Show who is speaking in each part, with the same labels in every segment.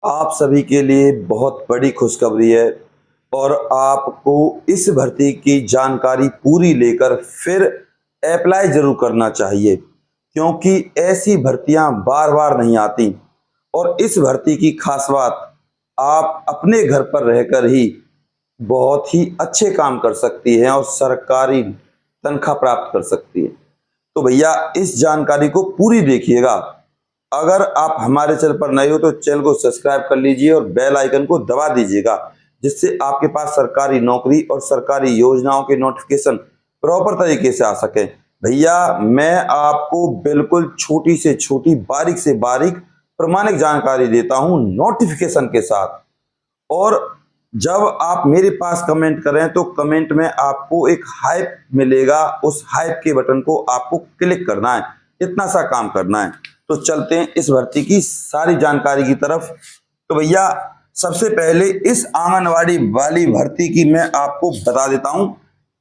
Speaker 1: आप सभी के लिए बहुत बड़ी खुशखबरी है और आपको इस भर्ती की जानकारी पूरी लेकर फिर अप्लाई ज़रूर करना चाहिए, क्योंकि ऐसी भर्तियां बार-बार नहीं आती। और इस भर्ती की खास बात, आप अपने घर पर रहकर ही बहुत ही अच्छे काम कर सकती हैं और सरकारी तनख्वाह प्राप्त कर सकती है। तो भैया इस जानकारी को पूरी देखिएगा। अगर आप हमारे चैनल पर नए हो तो चैनल को सब्सक्राइब कर लीजिए और बेल आइकन को दबा दीजिएगा, जिससे आपके पास सरकारी नौकरी और सरकारी योजनाओं के नोटिफिकेशन प्रॉपर तरीके से आ सके। भैया मैं आपको बिल्कुल छोटी से छोटी, बारीक से बारीक प्रमाणिक जानकारी देता हूं नोटिफिकेशन के साथ। और जब आप मेरे पास कमेंट करें तो कमेंट में आपको एक हाइप मिलेगा, उस हाइप के बटन को आपको क्लिक करना है, इतना सा काम करना है। तो चलते हैं इस भर्ती की सारी जानकारी की तरफ। तो भैया सबसे पहले इस आंगनवाड़ी वाली भर्ती की मैं आपको बता देता हूं।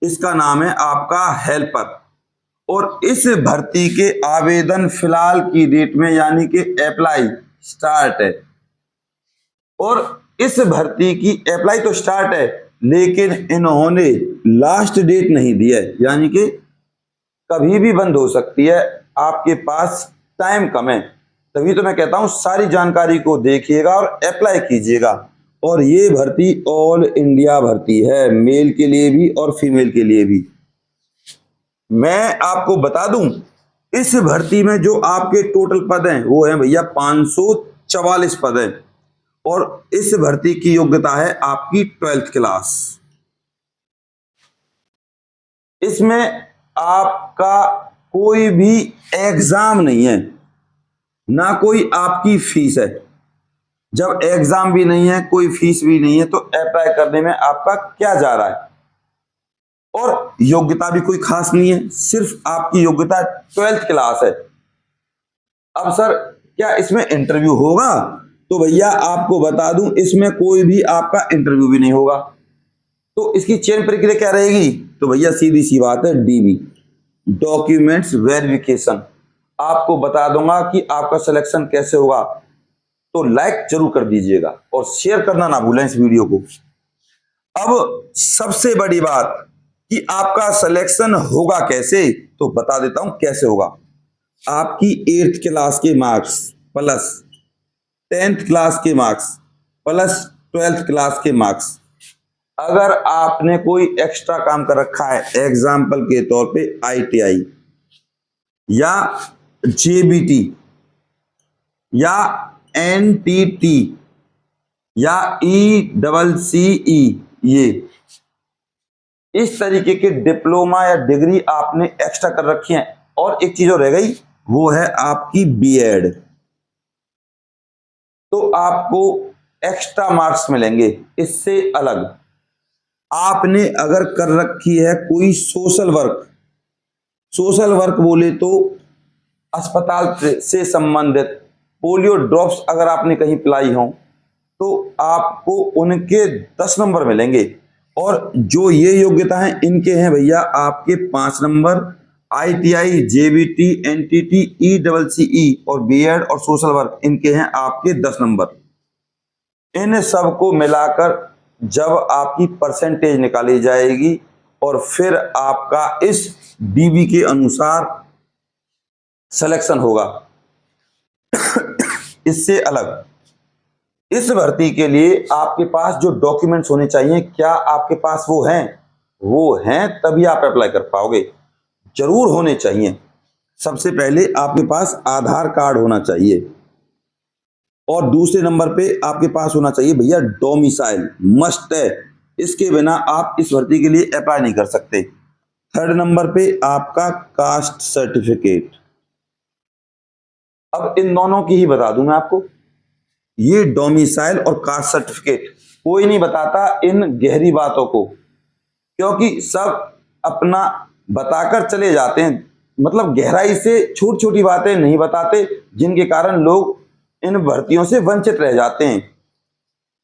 Speaker 1: इसका नाम है आपका हेल्पर और इस भर्ती के आवेदन फिलहाल की डेट में यानी कि अप्लाई स्टार्ट है। और इस भर्ती की अप्लाई तो स्टार्ट है, लेकिन इन्होंने लास्ट डेट नहीं दिया है, यानी कि कभी भी बंद हो सकती है। आपके पास टाइम कम है, तभी तो मैं कहता हूं सारी जानकारी को देखिएगा और अप्लाई कीजिएगा। और ये भर्ती ऑल इंडिया भर्ती है, मेल के लिए भी और फीमेल के लिए भी। मैं आपको बता दूं, इस भर्ती में जो आपके टोटल पद हैं वो है भैया 544 पद हैं। और इस भर्ती की योग्यता है आपकी 12th क्लास। इसमें आपका कोई भी एग्जाम नहीं है, ना कोई आपकी फीस है। जब एग्जाम भी नहीं है, कोई फीस भी नहीं है, तो अप्लाई करने में आपका क्या जा रहा है। और योग्यता भी कोई खास नहीं है, सिर्फ आपकी योग्यता 12th क्लास है। अब सर क्या इसमें इंटरव्यू होगा? तो भैया आपको बता दूं, इसमें कोई भी आपका इंटरव्यू भी नहीं होगा। तो इसकी चयन प्रक्रिया क्या रहेगी? तो भैया सीधी सी बात है, डीवी, डॉक्यूमेंट्स वेरिफिकेशन। आपको बता दूंगा कि आपका सिलेक्शन कैसे होगा। तो लाइक जरूर कर दीजिएगा और शेयर करना ना भूलें इस वीडियो को। अब सबसे बड़ी बात कि आपका सिलेक्शन होगा कैसे, तो बता देता हूं कैसे होगा। आपकी 8th क्लास के मार्क्स प्लस 10th क्लास के मार्क्स प्लस 12th क्लास के मार्क्स, अगर आपने कोई एक्स्ट्रा काम कर रखा है, एग्जाम्पल के तौर पे आईटीआई या जेबीटी या एनटीटी या ईसीई, ये इस तरीके के डिप्लोमा या डिग्री आपने एक्स्ट्रा कर रखी है। और एक चीज और रह गई, वो है आपकी बीएड। तो आपको एक्स्ट्रा मार्क्स मिलेंगे इससे अलग। आपने अगर कर रखी है कोई सोशल वर्क, सोशल वर्क बोले तो अस्पताल से संबंधित पोलियो ड्रॉप्स अगर आपने कहीं पिलाई हो, तो आपको उनके 10 नंबर मिलेंगे। और जो ये योग्यता है इनके हैं भैया आपके 5 नंबर। आईटीआई, जेबीटी, एनटीटी, ईसीई और बीएड और सोशल वर्क, इनके हैं आपके 10 नंबर। इन सबको मिलाकर जब आपकी परसेंटेज निकाली जाएगी और फिर आपका इस डीबी के अनुसार सिलेक्शन होगा। इससे अलग इस भर्ती के लिए आपके पास जो डॉक्यूमेंट्स होने चाहिए, क्या आपके पास वो हैं? वो हैं तभी आप अप्लाई कर पाओगे, जरूर होने चाहिए। सबसे पहले आपके पास आधार कार्ड होना चाहिए और दूसरे नंबर पे आपके पास होना चाहिए भैया डोमिसाइल, मस्ट है। इसके बिना आप इस भर्ती के लिए अप्लाई नहीं कर सकते। थर्ड नंबर पे आपका कास्ट सर्टिफिकेट। अब इन दोनों की ही बता दूं मैं आपको, ये डोमिसाइल और कास्ट सर्टिफिकेट कोई नहीं बताता इन गहरी बातों को, क्योंकि सब अपना बताकर चले जाते हैं, मतलब गहराई से छोटी छोटी बातें नहीं बताते, जिनके कारण लोग इन भर्तियों से वंचित रह जाते हैं।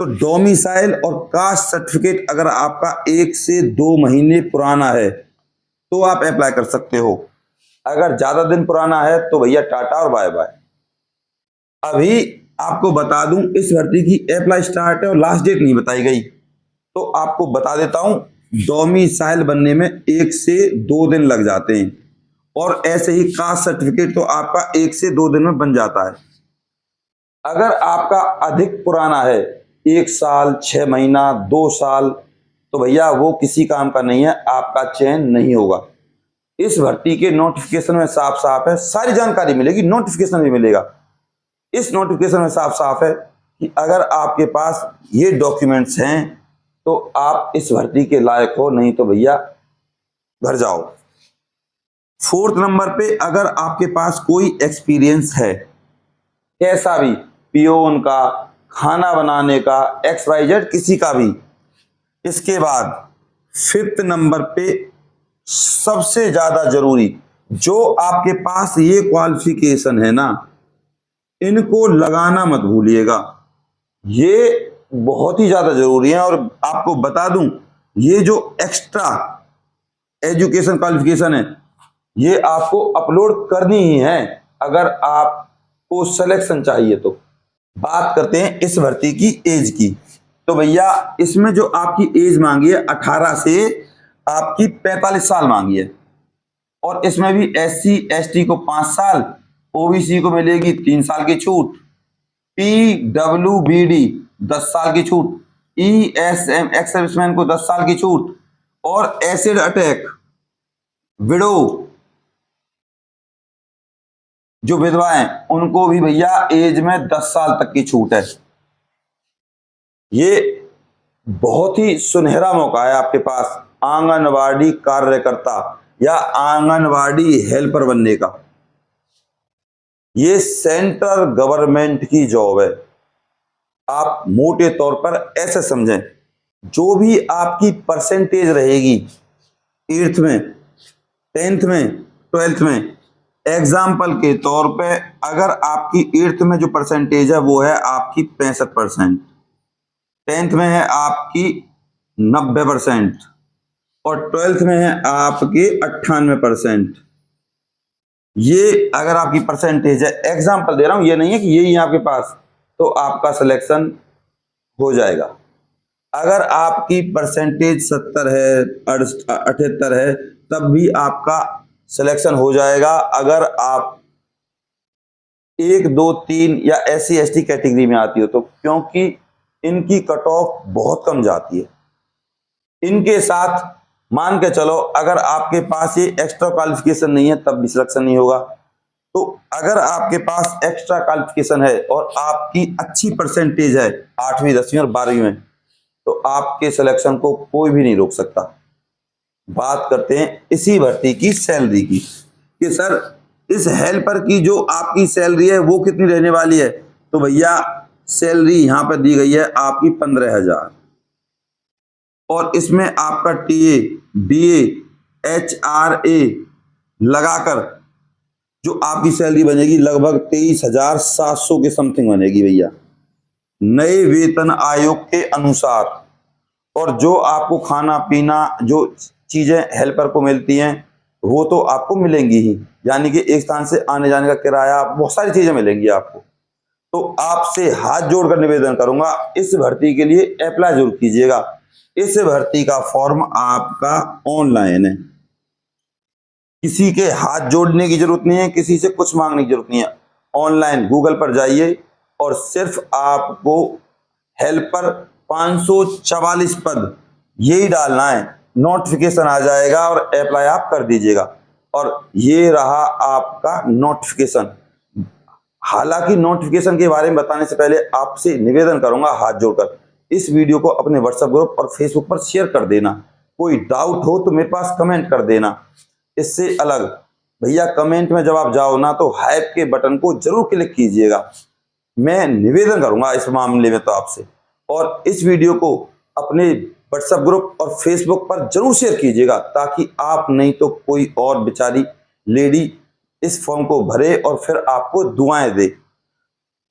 Speaker 1: तो डोमिसाइल और कास्ट सर्टिफिकेट अगर आपका 1 से 2 महीने पुराना है तो आप अप्लाई कर सकते हो। अगर ज्यादा दिन पुराना है तो भैया टाटा और बाय बाय। अभी आपको बता दूं, इस भर्ती की अप्लाई स्टार्ट है और लास्ट डेट नहीं बताई गई, तो आपको बता देता हूं, डोमिसाइल बनने में 1 से 2 दिन लग जाते हैं और ऐसे ही कास्ट सर्टिफिकेट तो आपका 1 से 2 दिन में बन जाता है। अगर आपका अधिक पुराना है, 1 साल 6 महीना 2 साल, तो भैया वो किसी काम का नहीं है, आपका चयन नहीं होगा। इस भर्ती के नोटिफिकेशन में साफ साफ है, सारी जानकारी मिलेगी, नोटिफिकेशन भी मिलेगा। इस नोटिफिकेशन में साफ साफ है कि अगर आपके पास ये डॉक्यूमेंट्स हैं तो आप इस भर्ती के लायक हो, नहीं तो भैया घर जाओ। 4th नंबर पे, अगर आपके पास कोई एक्सपीरियंस है, कैसा भी, पियोन का, खाना बनाने का, XYZ किसी का भी। इसके बाद 5th नंबर पे सबसे ज्यादा जरूरी, जो आपके पास ये क्वालिफिकेशन है ना, इनको लगाना मत भूलिएगा, ये बहुत ही ज्यादा जरूरी है। और आपको बता दूं, ये जो एक्स्ट्रा एजुकेशन क्वालिफिकेशन है, ये आपको अपलोड करनी ही है अगर आपको सिलेक्शन चाहिए तो। बात करते हैं इस भर्ती की एज की, तो भैया इसमें जो आपकी एज मांगी है 18 से आपकी 45 साल मांगी है, और इसमें भी SC ST को 5 साल, OBC को मिलेगी 3 साल की छूट, PWBD 10 साल की छूट, ESM एक्स सर्विसमैन को 10 साल की छूट, और एसिड अटैक विडो जो विधवाएं, उनको भी भैया एज में 10 साल तक की छूट है। ये बहुत ही सुनहरा मौका है आपके पास आंगनवाड़ी कार्यकर्ता या आंगनवाड़ी हेल्पर बनने का। ये सेंट्रल गवर्नमेंट की जॉब है। आप मोटे तौर पर ऐसे समझें, जो भी आपकी परसेंटेज रहेगी 8th में, 10th में, 12th में, एग्जाम्पल के तौर पे अगर आपकी 8th में जो परसेंटेज है वो है आपकी 65%, 10th में है आपकी 90% और 12th में है आपकी 98%। ये अगर आपकी परसेंटेज है, एग्जाम्पल दे रहा हूं, ये नहीं है कि यही है आपके पास, तो आपका सिलेक्शन हो जाएगा। अगर आपकी परसेंटेज 70 है, 78 है, तब भी आपका सिलेक्शन हो जाएगा अगर आप 1, 2, 3 या SC ST कैटेगरी में आती हो तो, क्योंकि इनकी कट ऑफ बहुत कम जाती है। इनके साथ मान के चलो अगर आपके पास ये एक्स्ट्रा क्वालिफिकेशन नहीं है तब भी सिलेक्शन नहीं होगा। तो अगर आपके पास एक्स्ट्रा क्वालिफिकेशन है और आपकी अच्छी परसेंटेज है 8वीं 10वीं और 12वीं में, तो आपके सिलेक्शन को कोई भी नहीं रोक सकता। बात करते हैं इसी भर्ती की सैलरी की कि सर इस हेल्पर की जो आपकी सैलरी है वो कितनी रहने वाली है, तो भैया सैलरी यहां पर दी गई है आपकी 15,000, और इसमें आपका TA BA HRA लगाकर जो आपकी सैलरी बनेगी लगभग 23,700 के समथिंग बनेगी भैया, नए वेतन आयोग के अनुसार। और जो आपको खाना पीना जो चीजें हेल्पर को मिलती हैं वो तो आपको मिलेंगी ही, यानी कि एक स्थान से आने जाने का किराया, बहुत सारी चीजें मिलेंगी आपको। तो आपसे हाथ जोड़कर निवेदन करूंगा, इस भर्ती के लिए अप्लाई जरूर कीजिएगा। इस भर्ती का फॉर्म आपका ऑनलाइन है, किसी के हाथ जोड़ने की जरूरत नहीं है, किसी से कुछ मांगने की जरूरत नहीं है। ऑनलाइन गूगल पर जाइए और सिर्फ आपको हेल्पर 544 पद यही डालना है, नोटिफिकेशन आ जाएगा और अप्लाई आप कर दीजिएगा। और ये रहा आपका नोटिफिकेशन। हालांकि नोटिफिकेशन के बारे में बताने से पहले आपसे निवेदन करूंगा हाथ जोड़कर, इस वीडियो को अपने व्हाट्सएप ग्रुप और फेसबुक पर शेयर कर देना। कोई डाउट हो तो मेरे पास कमेंट कर देना। इससे अलग भैया कमेंट में जब आप जाओ ना तो हाइप के बटन को जरूर क्लिक कीजिएगा। मैं निवेदन करूंगा इस मामले में तो आपसे, और इस वीडियो को अपने व्हाट्सएप ग्रुप और फेसबुक पर जरूर शेयर कीजिएगा, ताकि आप नहीं तो कोई और बेचारी लेडी इस फॉर्म को भरे और फिर आपको दुआएं दे।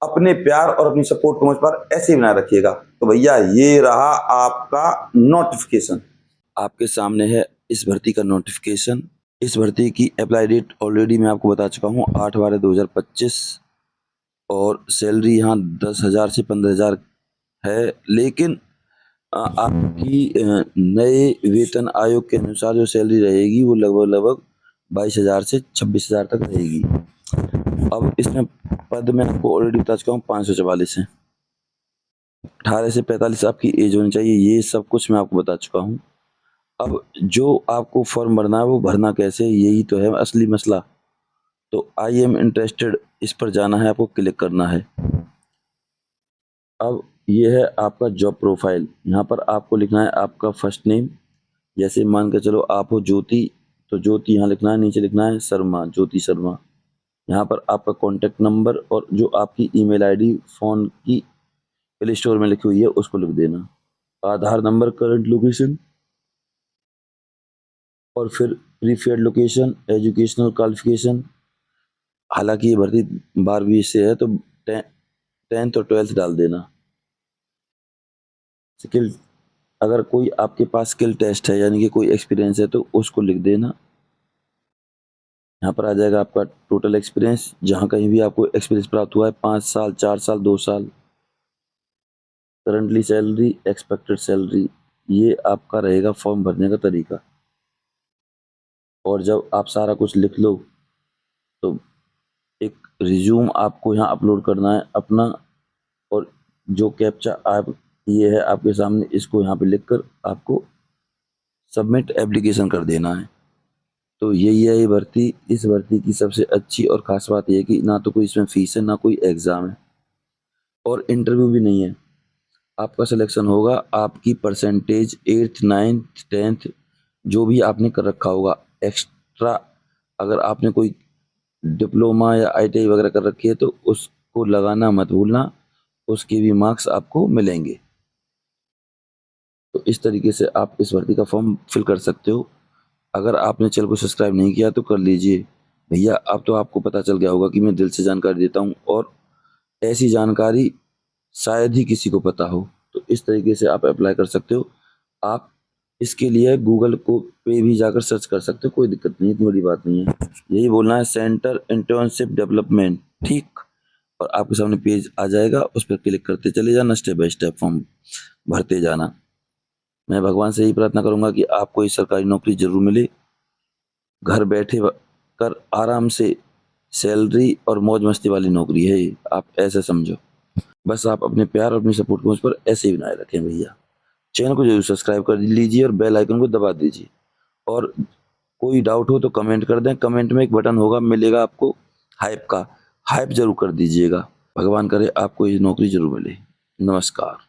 Speaker 1: अपने प्यार और अपनी सपोर्ट को मुझ पर ऐसे ही बनाए रखिएगा। तो भैया ये रहा आपका नोटिफिकेशन, आपके सामने है इस भर्ती का नोटिफिकेशन। इस भर्ती की अप्लाई डेट ऑलरेडी मैं आपको बता चुका हूँ 8/12/2025। और सैलरी यहाँ 10,000 से 15,000 है, लेकिन आपकी नए वेतन आयोग के अनुसार जो सैलरी रहेगी वो लगभग 22,000 से 26,000 तक रहेगी। अब इसमें पद मैं आपको ऑलरेडी बता चुका हूँ 544 है। 18 से 45 आपकी एज होनी चाहिए, ये सब कुछ मैं आपको बता चुका हूँ। अब जो आपको फॉर्म भरना है वो भरना कैसे, यही तो है असली मसला। तो आई एम इंटरेस्टेड इस पर जाना है, आपको क्लिक करना है। अब ये है आपका जॉब प्रोफाइल। यहाँ पर आपको लिखना है आपका फर्स्ट नेम, जैसे मान के चलो आप हो ज्योति, तो ज्योति यहाँ लिखना है, नीचे लिखना है शर्मा, ज्योति शर्मा। यहाँ पर आपका कॉन्टैक्ट नंबर और जो आपकी ईमेल आईडी फ़ोन की प्ले स्टोर में लिखी हुई है उसको लिख देना। आधार नंबर, करंट लोकेशन और फिर प्रीफर्ड लोकेशन, एजुकेशनल क्वालिफिकेशन। हालांकि ये भर्ती 12वीं से है तो 10th और 12th डाल देना। स्किल, अगर कोई आपके पास स्किल टेस्ट है यानी कि कोई एक्सपीरियंस है तो उसको लिख देना। यहाँ पर आ जाएगा आपका टोटल एक्सपीरियंस, जहाँ कहीं भी आपको एक्सपीरियंस प्राप्त हुआ है 5 साल, 4 साल, 2 साल। करंटली सैलरी, एक्सपेक्टेड सैलरी, ये आपका रहेगा फॉर्म भरने का तरीका। और जब आप सारा कुछ लिख लो तो एक रिज्यूम आपको यहाँ अपलोड करना है अपना, और जो कैप्चा आप ये है आपके सामने, इसको यहाँ पे लिखकर आपको सबमिट एप्लीकेशन कर देना है। तो यही है ये भर्ती। इस भर्ती की सबसे अच्छी और ख़ास बात ये है कि ना तो कोई इसमें फ़ीस है, ना कोई एग्ज़ाम है और इंटरव्यू भी नहीं है। आपका सिलेक्शन होगा आपकी परसेंटेज 8th 9th 10th जो भी आपने कर रखा होगा। एक्स्ट्रा अगर आपने कोई डिप्लोमा या आईटीआई वगैरह कर रखी है तो उसको लगाना मत भूलना, उसके भी मार्क्स आपको मिलेंगे। तो इस तरीके से आप इस भर्ती का फॉर्म फिल कर सकते हो। अगर आपने चैनल को सब्सक्राइब नहीं किया तो कर लीजिए भैया। अब तो आपको पता चल गया होगा कि मैं दिल से जानकारी देता हूँ और ऐसी जानकारी शायद ही किसी को पता हो। तो इस तरीके से आप अप्लाई कर सकते हो। आप इसके लिए गूगल को पे भी जाकर सर्च कर सकते हो, कोई दिक्कत नहीं, इतनी बड़ी बात नहीं है। यही बोलना है सेंटर इंटर्नशिप डेवलपमेंट, ठीक। और आपके सामने पेज आ जाएगा, उस पर क्लिक करते चले जाना, स्टेप बाय स्टेप फॉर्म भरते जाना। मैं भगवान से यही प्रार्थना करूंगा कि आपको इस सरकारी नौकरी जरूर मिले, घर बैठे कर आराम से सैलरी और मौज मस्ती वाली नौकरी है ये, आप ऐसे समझो। बस आप अपने प्यार और अपनी सपोर्ट को मुझ पर ऐसे ही बनाए रखें भैया। चैनल को जरूर सब्सक्राइब कर लीजिए और बेल आइकन को दबा दीजिए। और कोई डाउट हो तो कमेंट कर दें, कमेंट में एक बटन होगा मिलेगा आपको हाइप का, हाइप जरूर कर दीजिएगा। भगवान करे आपको ये नौकरी जरूर मिले। नमस्कार।